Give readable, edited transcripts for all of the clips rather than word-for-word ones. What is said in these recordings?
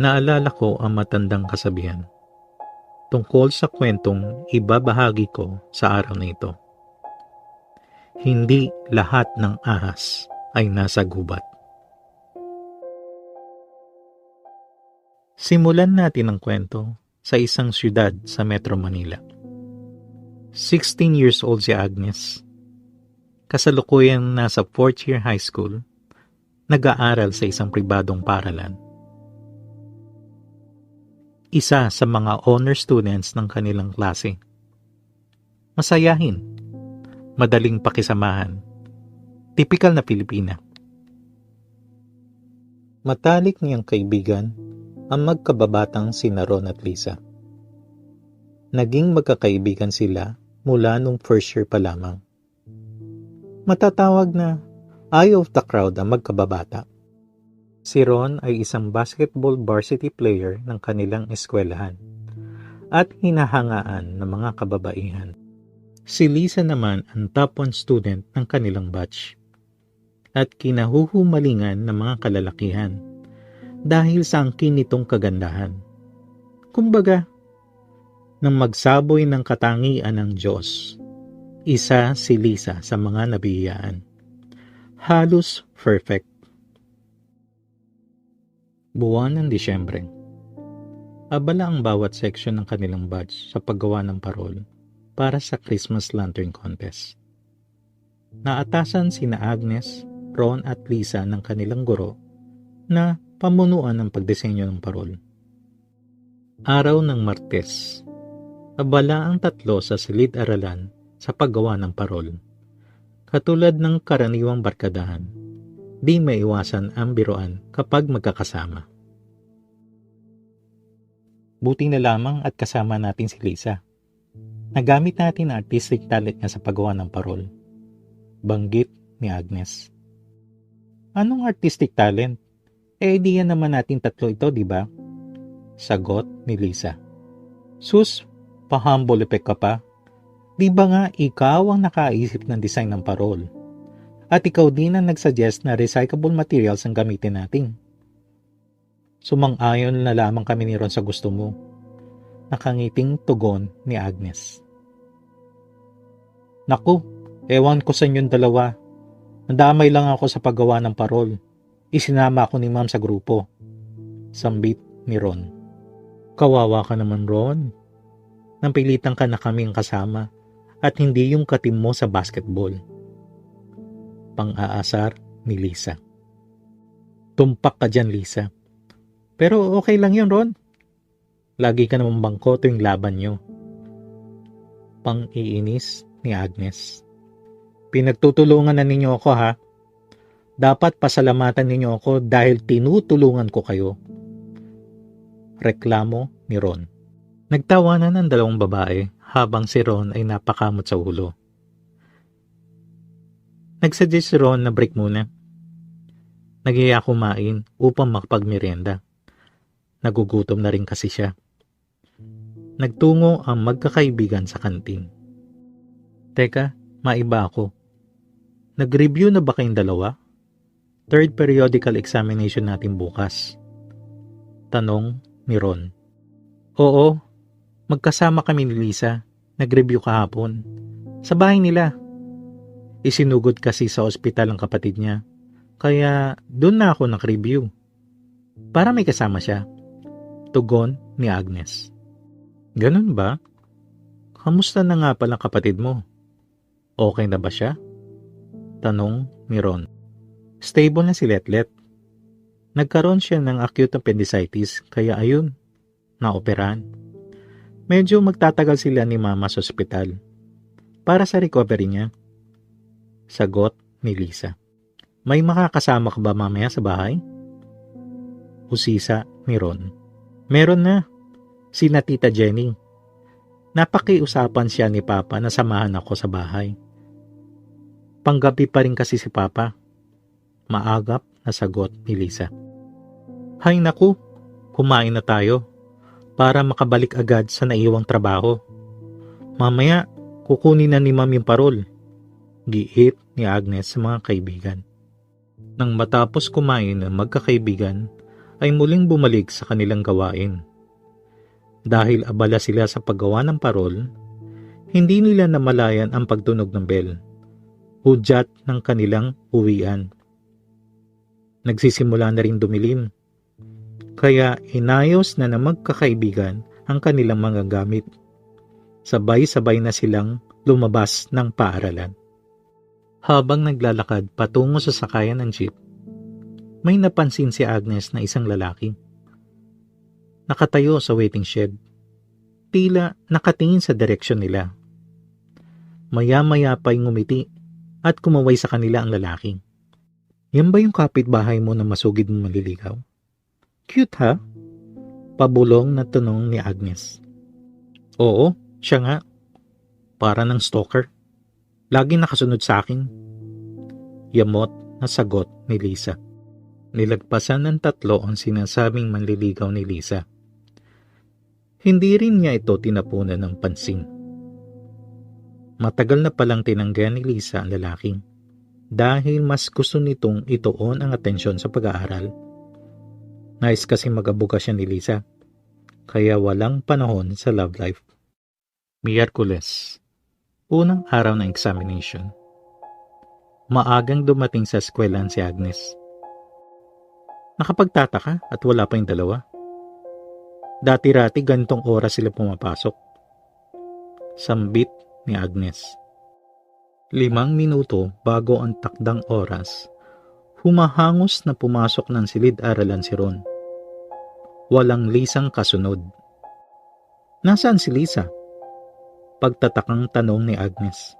Naalala ko ang matandang kasabihan tungkol sa kwentong ibabahagi ko sa araw na ito. Hindi lahat ng ahas ay nasa gubat. Simulan natin ang kwento sa isang siyudad sa Metro Manila. 16 years old si Agnes. Kasalukuyang nasa 4th year high school, nag-aaral sa isang pribadong paaralan. Isa sa mga honor students ng kanilang klase. Masayahin, madaling pakisamahan, tipikal na Pilipina. Matalik niyang kaibigan ang magkababatang sina Ron at Lisa. Naging magkakaibigan sila mula nung first year pa lamang. Matatawag na eye of the crowd ang magkababata. Si Ron ay isang basketball varsity player ng kanilang eskwelahan at hinahangaan ng mga kababaihan. Si Lisa naman ang top 1 student ng kanilang batch at kinahuhumalingan ng mga kalalakihan dahil sa angkin nitong kagandahan. Kumbaga, nang magsaboy ng katangian ng Diyos, isa si Lisa sa mga nabihiyaan. Halos perfect. Buwan ng Disyembre. Abala ang bawat section ng kanilang batch sa paggawa ng parol para sa Christmas Lantern Contest. Naatasan sina Agnes, Ron at Lisa ng kanilang guro na pamunuan ng pagdisenyo ng parol. Araw ng Martes. Abala ang tatlo sa silid-aralan sa paggawa ng parol. Katulad ng karaniwang barkadahan, di maiwasan ang biruan kapag magkakasama. Buti na lamang at kasama natin si Lisa. Nagamit natin ang artistic talent niya sa paggawa ng parol. Banggit ni Agnes. Anong artistic talent? Di yan naman natin tatlo ito, di ba? Sagot ni Lisa. Sus, pa-humble effect ka pa. Di ba nga ikaw ang nakaisip ng design ng parol? At ikaw din ang nagsuggest na recyclable materials ang gamitin natin. Sumang-ayon na lamang kami ni Ron sa gusto mo. Nakangiting tugon ni Agnes. Naku, ewan ko sa inyong dalawa. Nadamay lang ako sa paggawa ng parol. Isinama ako ni Ma'am sa grupo. Sambit ni Ron. Kawawa ka naman, Ron. Napilitan ka na kaming kasama at hindi yung katim mo sa basketball. Pang-aasar ni Lisa. Tumpak ka dyan, Lisa. Pero okay lang yun, Ron. Lagi ka naman bangko tuwing laban nyo. Pang-iinis ni Agnes. Pinagtutulungan na ninyo ako, ha? Dapat pasalamatan ninyo ako dahil tinutulungan ko kayo. Reklamo ni Ron. Nagtawanan ang dalawang babae habang si Ron ay napakamot sa ulo. Nagsuggest si Ron na break muna. Nagiya kumain upang makapagmerienda. Nagugutom na rin kasi siya. Nagtungo ang magkakaibigan sa kantin. Teka, maiba ako. Nag-review na ba kayong dalawa? Third periodical examination natin bukas. Tanong ni Ron. Oo, magkasama kami ni Lisa. Nag-review kahapon. Sa bahay nila. Isinugod kasi sa ospital ang kapatid niya. Kaya doon na ako nag-review. Para may kasama siya. Tugon ni Agnes. Ganun ba? Kamusta na nga pala kapatid mo? Okay na ba siya? Tanong ni Ron. Stable na si Letlet. Nagkaroon siya ng acute appendicitis kaya ayun, naoperahan. Medyo magtatagal sila ni Mama sa ospital para sa recovery niya. Sagot ni Lisa. May makakasama ka ba mamaya sa bahay? Usisa ni Ron. Meron na. Sina Tita Jenny. Napakiusapan siya ni Papa na samahan ako sa bahay. Panggabi pa rin kasi si Papa. Maagap na sagot ni Lisa. Hay naku, kumain na tayo para makabalik agad sa naiwang trabaho. Mamaya, kukunin na ni Ma'am yung parol. Giit ni Agnes sa mga kaibigan. Nang matapos kumain ng magkakaibigan, ay muling bumalik sa kanilang gawain. Dahil abala sila sa paggawa ng parol, hindi nila namalayan ang pagtunog ng bell, hudyat ng kanilang uwian. Nagsisimula na rin dumilim, kaya inayos na magkakaibigan ang kanilang mga gamit. Sabay-sabay na silang lumabas ng paaralan. Habang naglalakad patungo sa sakayan ng jeep, may napansin si Agnes na isang lalaki. Nakatayo sa waiting shed, tila nakatingin sa direksyon nila. Maya-maya pa'y ngumiti at kumaway sa kanila ang lalaki. Yan ba yung kapitbahay mo na masugid mo maliligaw? Cute ha? Pabulong na tanong ni Agnes. Oo, siya nga. Para ng stalker. Laging nakasunod sa akin. Yamot na sagot ni Lisa. Nilagpasan ng 3 ang sinasabing manliligaw ni Lisa. Hindi rin niya ito tinapunan ng pansin. Matagal na palang tinanggihan ni Lisa ang lalaking dahil mas gusto nitong ituon ang atensyon sa pag-aaral. Nais kasi mag-abuga siya ni Lisa, kaya walang panahon sa love life. Miyerkules, unang araw ng examination. Maagang dumating sa eskwelahan si Agnes. Nakapagtataka at wala pa yung dalawa. Dati-rati ganitong oras sila pumapasok. Sambit ni Agnes. 5 minuto bago ang takdang oras, humahangos na pumasok ng silid-aralan si Ron. Walang Lisang kasunod. Nasaan si Lisa? Pagtatakang tanong ni Agnes.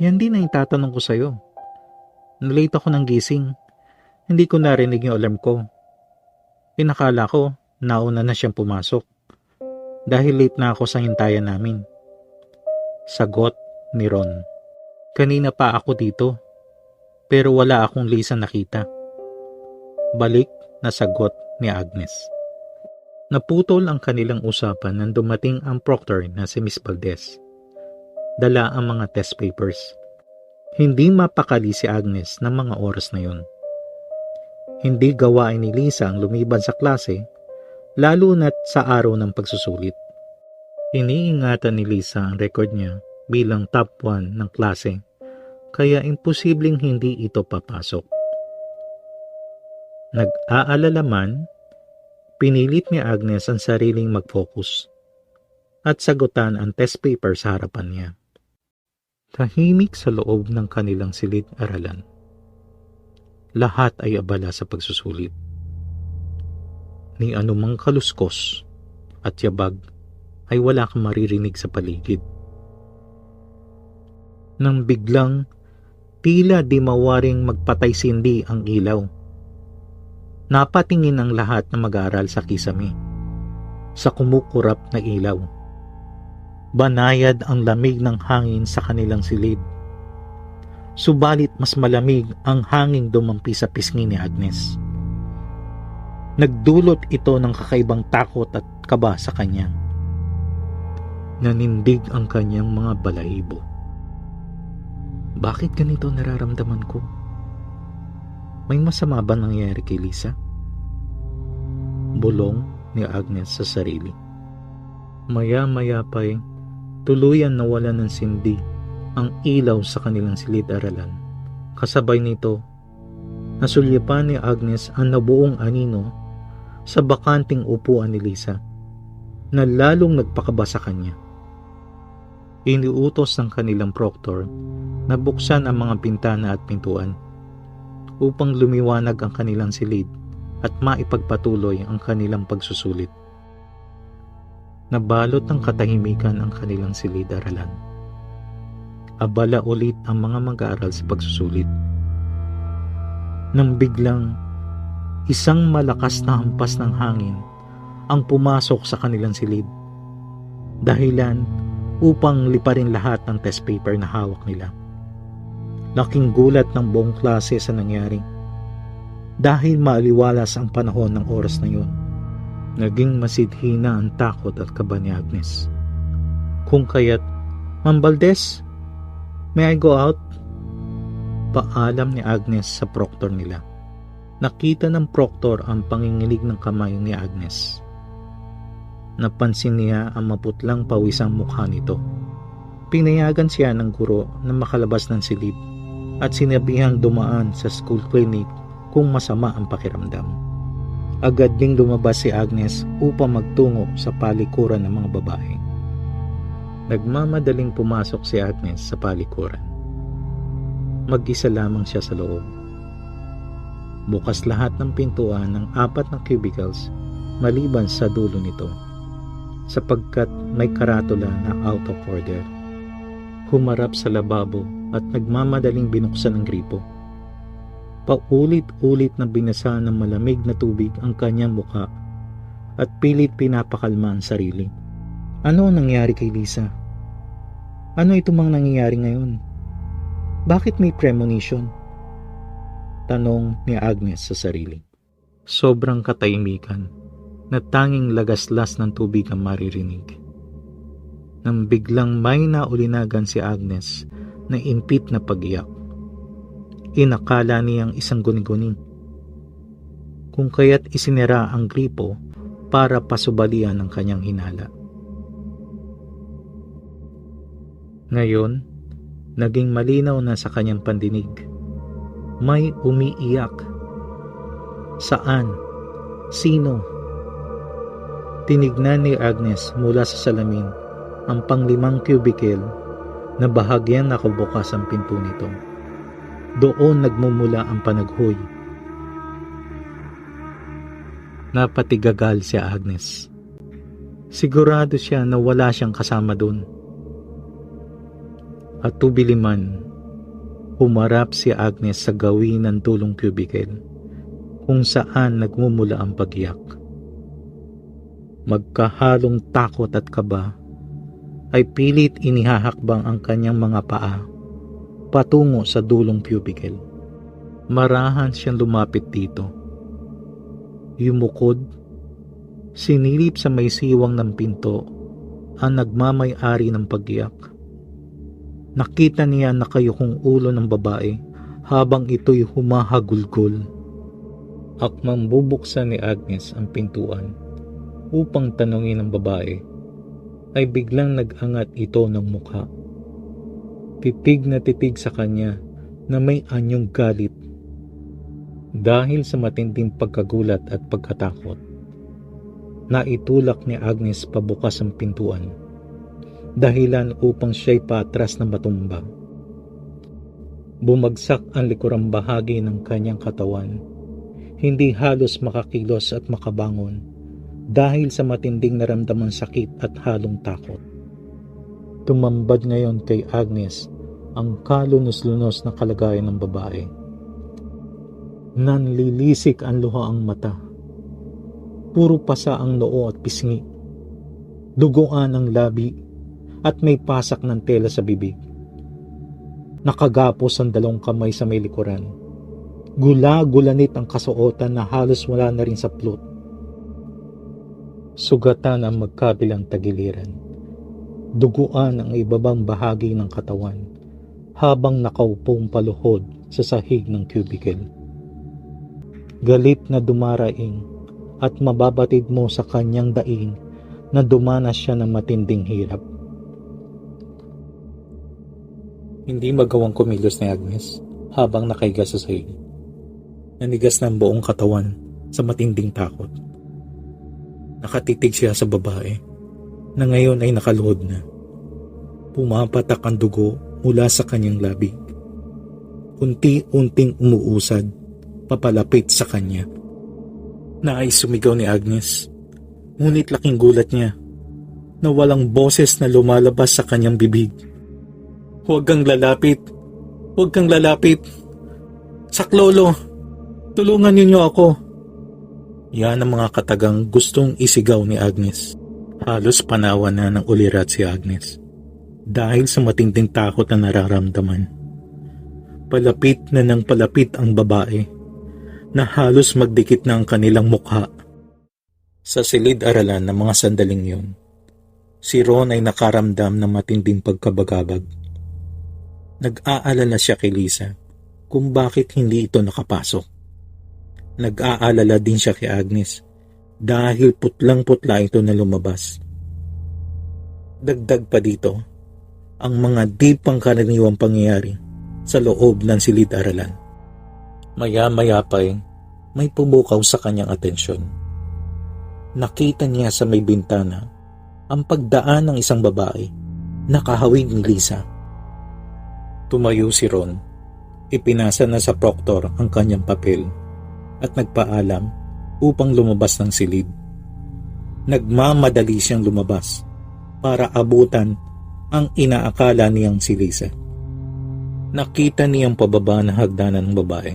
Yan din ang itatanong ko sa'yo. Nalate ako ng gising. Hindi ko narinig yung alarm ko. Pinakala ko, nauna na siyang pumasok. Dahil late na ako sa hintayan namin. Sagot ni Ron. Kanina pa ako dito, pero wala akong Lisa nakita. Balik na sagot ni Agnes. Naputol ang kanilang usapan nang dumating ang proctor na si Miss Valdez. Dala ang mga test papers. Hindi mapakali si Agnes ng mga oras na yun. Hindi gawain ni Lisa ang lumiban sa klase, lalo na't sa araw ng pagsusulit. Iniingatan ni Lisa ang record niya bilang top 1 ng klase, kaya imposibleng hindi ito papasok. Nag-aalala man, pinilit ni Agnes ang sariling mag-focus at sagutan ang test paper sa harapan niya. Tahimik sa loob ng kanilang silid-aralan. Lahat ay abala sa pagsusulit. Ni anumang kaluskos at yabag ay wala kang maririnig sa paligid. Nang biglang tila di mawaring magpatay-sindi ang ilaw. Napatingin ang lahat na mag-aaral sa kisame, sa kumukurap na ilaw. Banayad ang lamig ng hangin sa kanilang silid. Subalit mas malamig ang hanging dumampi sa pisngi ni Agnes. Nagdulot ito ng kakaibang takot at kaba sa kanya. Nanindig ang kanyang mga balahibo. Bakit ganito nararamdaman ko? May masama ba nangyari kay Lisa? Bulong ni Agnes sa sarili. Maya-maya pa'y tuluyan nawala ng sindi ang ilaw sa kanilang silid-aralan. Kasabay nito, nasulyapan ni Agnes ang nabuong anino sa bakanting upuan ni Lisa na lalong nagpakaba sa kanya. Iniutos ng kanilang proctor na buksan ang mga bintana at pintuan upang lumiwanag ang kanilang silid at maipagpatuloy ang kanilang pagsusulit. Nabalot ng katahimikan ang kanilang silid-aralan. Abala ulit ang mga mag-aaral sa pagsusulit. Nang biglang, isang malakas na hampas ng hangin ang pumasok sa kanilang silid. Dahilan upang liparin lahat ng test paper na hawak nila. Laking gulat ng buong klase sa nangyari. Dahil maaliwalas ang panahon ng oras na yun, naging masidhina ang takot at kaba ni Agnes. Kung kaya't, Ma'am Valdez, may I go out? Paalam ni Agnes sa proctor nila. Nakita ng proctor ang panginginig ng kamay ni Agnes. Napansin niya ang maputlang pawisang mukha nito. Pinayagan siya ng guro na makalabas ng silid at sinabihang dumaan sa school clinic kung masama ang pakiramdam. Agad ding lumabas si Agnes upang magtungo sa palikuran ng mga babae. Nagmamadaling pumasok si Agnes sa palikuran. Mag-isa lamang siya sa loob. Bukas lahat ng pintuan ng 4 na cubicles maliban sa dulo nito, sapagkat may karatula na out of order. Humarap sa lababo at nagmamadaling binuksan ang gripo. Paulit-ulit na binasa ng malamig na tubig ang kanyang mukha at pilit pinapakalma ang sarili. Ano ang nangyari kay Lisa? Ano ito mang nangyayari ngayon? Bakit may premonition? Tanong ni Agnes sa sarili. Sobrang katahimikan na tanging lagaslas ng tubig ang maririnig. Nang biglang may naulinagan si Agnes na impit na pag-iyak. Inakala niyang isang guni-guni. Kung kaya't isinira ang gripo para pasubalian ang kanyang hinala. Ngayon, naging malinaw na sa kanyang pandinig. May umiiyak. Saan? Sino? Tinignan ni Agnes mula sa salamin ang pang-5 cubicle na bahagyang nakabukas ang pinto nito. Doon nagmumula ang panaghoy. Napatigagal si Agnes. Sigurado siya na wala siyang kasama doon. At tubiliman, humarap si Agnes sa gawin ng dulong cubicle kung saan nagmumula ang pagyak. Magkahalong takot at kaba ay pilit inihahakbang ang kanyang mga paa patungo sa dulong cubicle. Marahan siyang lumapit dito. Yumukod, sinilip sa may siwang ng pinto ang nagmamay-ari ng pagyak. Nakita niya nakayukong ulo ng babae habang ito'y humahagulgol. Akmang bubuksan ni Agnes ang pintuan upang tanungin ang babae, ay biglang nag-angat ito ng mukha. Titig na titig sa kanya na may anyong galit. Dahil sa matinding pagkagulat at pagkatakot, naitulak ni Agnes pabukas ang pintuan, dahilan upang siya'y patras na matumba. Bumagsak ang likurang bahagi ng kanyang katawan, hindi halos makakilos at makabangon dahil sa matinding naramdamang sakit at halong takot. Tumambad ngayon kay Agnes ang kalunos-lunos na kalagayan ng babae. Nanlilisik ang luhaang mata. Puro pasa ang noo at pisngi. Duguan ang labi at may pasak ng tela sa bibig. Nakagapos ang 2 kamay sa may likuran. Gula-gulanit ang kasuotan na halos wala na rin sa plot. Sugatan ang magkabilang tagiliran. Duguan ang ibabang bahagi ng katawan habang nakaupong paluhod sa sahig ng cubicle. Galit na dumaraing at mababatid mo sa kanyang daing na dumanas siya ng matinding hirap. Hindi magawang kumilos ni Agnes habang nakahiga sa sahig. Nanigas ng buong katawan sa matinding takot. Nakatitig siya sa babae na ngayon ay nakaluhod na. Pumapatak ang dugo mula sa kanyang labi. Unti-unting umuusad papalapit sa kanya. Nais sumigaw ni Agnes, ngunit laking gulat niya na walang boses na lumalabas sa kanyang bibig. Huwag kang lalapit! Huwag kang lalapit! Saklolo! Tulungan niyo ako! Yan ang mga katagang gustong isigaw ni Agnes. Halos panawan na ng ulirat si Agnes dahil sa matinding takot na nararamdaman. Palapit na ng palapit ang babae na halos magdikit na ang kanilang mukha. Sa silid-aralan ng mga sandaling yun, si Ron ay nakaramdam ng matinding pagkabagabag. Nag-aalala siya kay Lisa kung bakit hindi ito nakapasok. Nag-aalala din siya kay Agnes dahil putlang-putla ito na lumabas. Dagdag pa dito ang mga di pangkaraniwang pangyayari sa loob ng silid-aralan. Maya-maya pa may pumukaw sa kanyang atensyon. Nakita niya sa may bintana ang pagdaan ng isang babae na kahawig ni Lisa. Tumayo si Ron. Ipinasa na sa proktor ang kanyang papel at nagpaalam upang lumabas ng silid. Nagmamadali siyang lumabas para abutan ang inaakala niyang si Lisa. Nakita niyang pababa na hagdanan ng babae,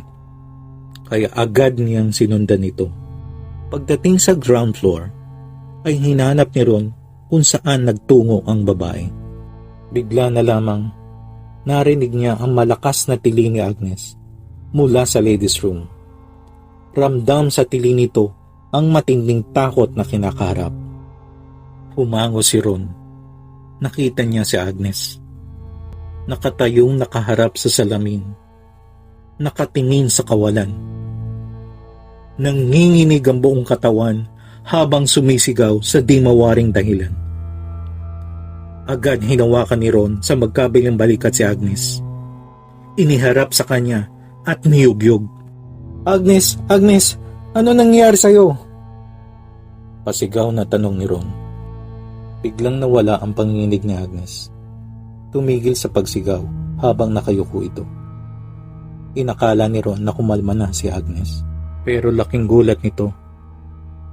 kaya agad niyang sinundan ito. Pagdating sa ground floor, ay hinanap ni Ron kung saan nagtungo ang babae. Bigla na lamang narinig niya ang malakas na tili ni Agnes mula sa ladies' room. Ramdam sa tili nito ang matinding takot na kinakaharap. Humango si Ron. Nakita niya si Agnes. Nakatayong nakaharap sa salamin. Nakatingin sa kawalan. Nanginginig ang buong katawan habang sumisigaw sa di mawaring dahilan. Agad hinawakan ni Ron sa magkabilang balikat si Agnes. Iniharap sa kanya at niyugyog. Agnes, Agnes, ano nangyari sa'yo? Pasigaw na tanong ni Ron. Biglang nawala ang panginginig ni Agnes. Tumigil sa pagsigaw habang nakayuko ito. Inakala ni Ron na kumalma na si Agnes. Pero laking gulat nito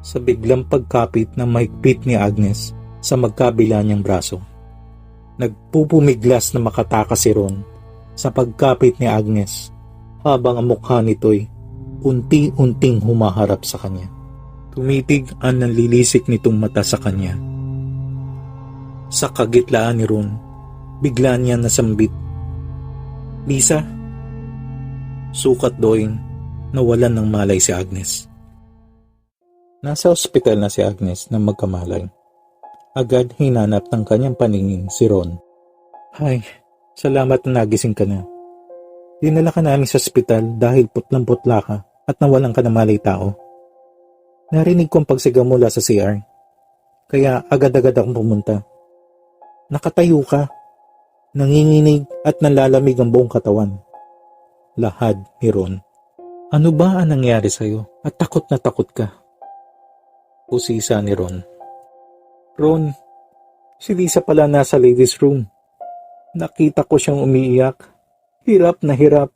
sa biglang pagkapit na mahigpit ni Agnes sa magkabila niyang braso. Nagpupumiglas na makatakas si Ron sa pagkapit ni Agnes habang ang mukha nito'y unti-unting humaharap sa kanya. Tumitig ang nanlilisik nitong mata sa kanya. Sa kagitlaan ni Ron, bigla niya nasambit. Lisa? Sukat doing nawalan ng malay si Agnes. Nasa ospital na si Agnes na magkamalay. Agad hinanap ng kanyang paningin si Ron. Ay, salamat na nagising ka na. Dinala ka namin sa ospital dahil putlang-putla ka at nawalan ka ng malay tao. Narinig ko ang pagsigaw mula sa CR. Kaya agad-agad akong pumunta. Nakatayo ka. Nanginginig at nalalamig ang buong katawan. Lahad ni Ron. Ano ba ang nangyari sa'yo at takot na takot ka? Usisa ni Ron. Ron, si Lisa pala nasa ladies' room. Nakita ko siyang umiiyak. Hirap na hirap.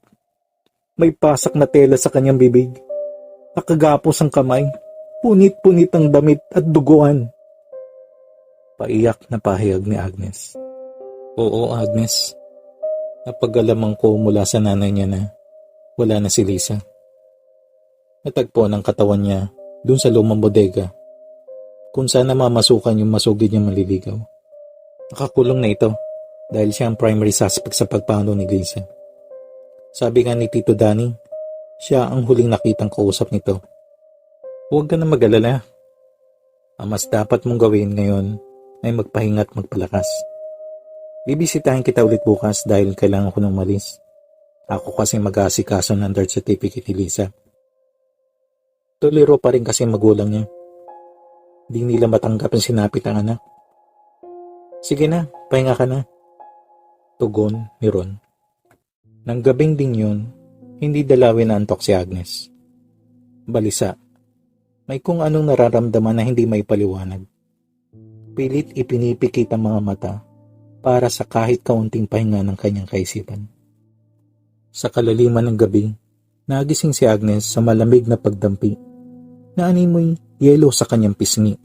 May pasak na tela sa kanyang bibig. Nakagapos ang kamay. Punit-punit ang damit at duguan. Paiyak na pahayag ni Agnes. Oo, Agnes. Napag-alamang ko mula sa nanay niya na wala na si Lisa. Natagpo ng katawan niya dun sa lumang bodega kung saan namamasukan yung masugid niyang maliligaw. Nakakulong na ito dahil siya ang primary suspect sa pagpano ni Lisa. Sabi nga ni Tito Danny, siya ang huling nakitang kausap nito. Huwag ka na mag-alala. Ang mas dapat mong gawin ngayon ay magpahinga at magpalakas. Bibisitahin kita ulit bukas dahil kailangan ko ng malis. Ako kasi mag-aasikaso ng birth certificate ni Lisa. Tuliro pa rin kasi magulang niya. Di nila matanggap ang sinapit ang anak. Sige na, pahinga ka na. Tugon ni Ron. Nang gabing din yun, hindi dalawin na antok si Agnes. Balisa, may kung anong nararamdaman na hindi may paliwanag. Pilit ipinipikit ang mga mata para sa kahit kaunting pahinga ng kanyang kaisipan. Sa kalaliman ng gabi, nagising si Agnes sa malamig na pagdampi na animoy yelo sa kanyang pisngi.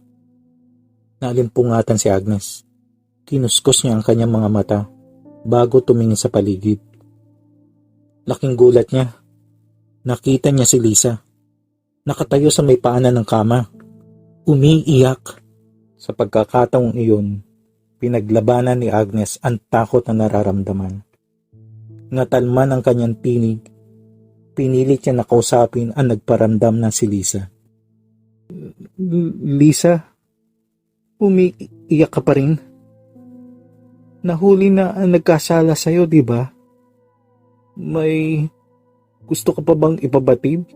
Naalimpungatan si Agnes. Kinuskos niya ang kanyang mga mata bago tumingin sa paligid. Laking gulat niya. Nakita niya si Lisa. Nakatayo sa may paanan ng kama. Umiiyak. Sa pagkakataong iyon, pinaglabanan ni Agnes ang takot na nararamdaman. Natalman ang kanyang tinig. Pinilit niya na kausapin ang nagparamdam na si Lisa. Lisa, umiiyak ka pa rin? Nahuli na ang nagkasala sa'yo, di ba? May gusto ka pa bang ipabatid?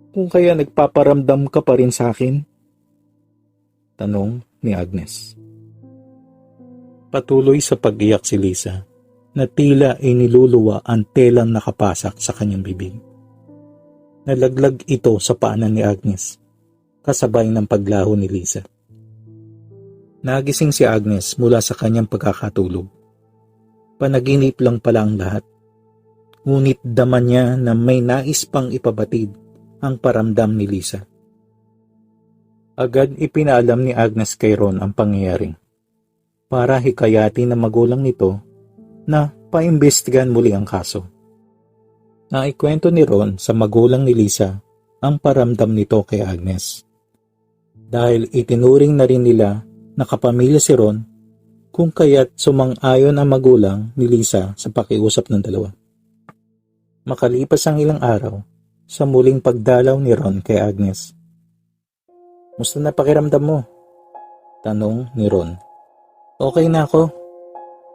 Kung kaya nagpaparamdam ka pa rin sa akin? Tanong ni Agnes. Patuloy sa pag-iyak si Lisa na tila iniluluwa ang telang nakapasak sa kanyang bibig. Nalaglag ito sa paanan ni Agnes, kasabay ng paglaho ni Lisa. Nagising si Agnes mula sa kanyang pagkakatulog. Panaginip lang pala ang lahat. Ngunit dama niya na may nais pang ipabatid ang paramdam ni Lisa. Agad ipinaalam ni Agnes kay Ron ang pangyayari para hikayatin ng magulang nito na paimbestigahan muli ang kaso. Naikwento ni Ron sa magulang ni Lisa ang paramdam nito kay Agnes. Dahil itinuring na rin nila na kapamilya si Ron kung kaya't sumang-ayon ang magulang ni Lisa sa pakiusap ng dalawa. Makalipas ang ilang araw sa muling pagdalaw ni Ron kay Agnes. Musta na pakiramdam mo? Tanong ni Ron. Okay na ako.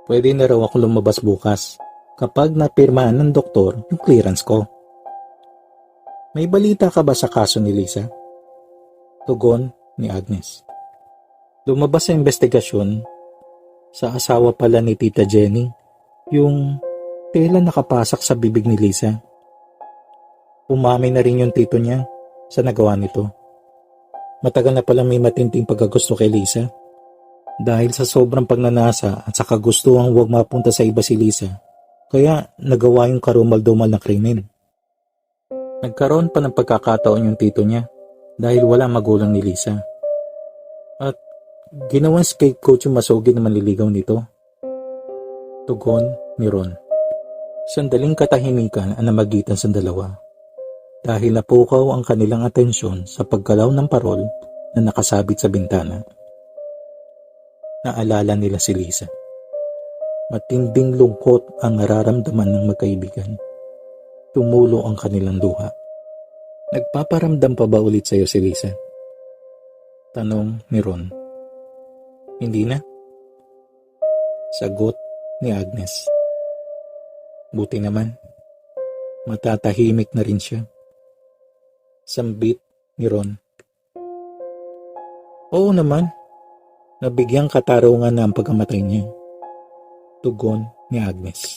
Pwede na raw ako lumabas bukas kapag napirmahan ng doktor yung clearance ko. May balita ka ba sa kaso ni Lisa? Tugon ni Agnes. Lumabas sa investigasyon sa asawa pala ni Tita Jenny yung tela nakapasak sa bibig ni Lisa. Umamin na rin yung tito niya sa nagawa nito. Matagal na pala may matinding pagkagusto kay Lisa. Dahil sa sobrang pagnanasa at sa kagustuhang huwag mapunta sa iba si Lisa, kaya nagawa yung karumal-dumal na krimen. Nagkaroon pa ng pagkakataon yung tito niya dahil wala magulang ni Lisa. At ginawang scapegoat yung masugid na manliligaw nito. Tugon ni Ron. Sandaling katahimikan ang namagitan sa dalawa dahil napukaw ang kanilang atensyon sa pagkalaw ng parol na nakasabit sa bintana. Naalala nila si Lisa. Matinding lungkot ang nararamdaman ng magkaibigan. Tumulo ang kanilang luha. Nagpaparamdam pa ba ulit sa'yo si Lisa? Tanong ni Ron. Hindi na. Sagot ni Agnes. Buti naman. Matatahimik na rin siya. Sambit ni Ron. Oo naman. Nabigyang katarungan na ang pagkamatay niya. Tugon ni Agnes.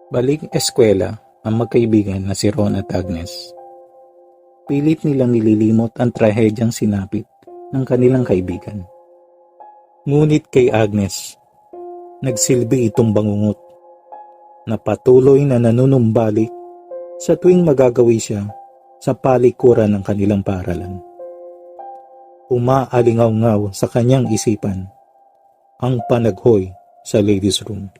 Balik eskwela ang magkaibigan na si Ron at Agnes. Pilit nilang nililimot ang trahedyang sinapit ng kanilang kaibigan. Ngunit kay Agnes, nagsilbi itong bangungot na patuloy na nanunumbalik sa tuwing magagawi siya sa palikuran ng kanilang paaralan. Umaalingaw-ngaw sa kanyang isipan ang panaghoy sa ladies' room.